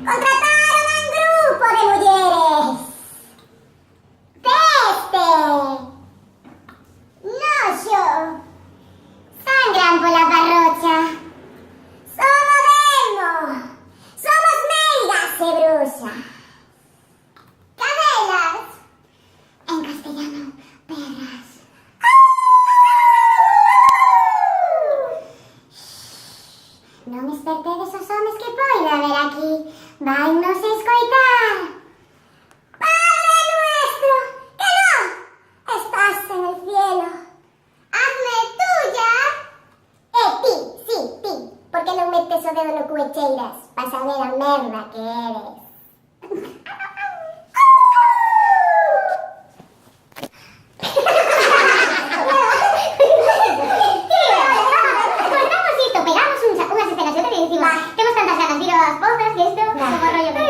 Contrataron a un grupo de mujeres. Peste. Noxo. Sangran por la parrocha. Somos demos. Somos meigas de bruxa. Cadelas. En castellano, perras. Non espertedes os homes que poida haber aquí. Vai nos escoitar. Padre nuestro, que no estás en el cielo. Hazme tuya. Ti, sí, ti. Porque non metes o dedo no cuecheiras para saber a merda que eres. Cortamos esto, pegamos unas escenas y decimos, tenemos tantas ganas de ir a las pozas y esto, como rollo.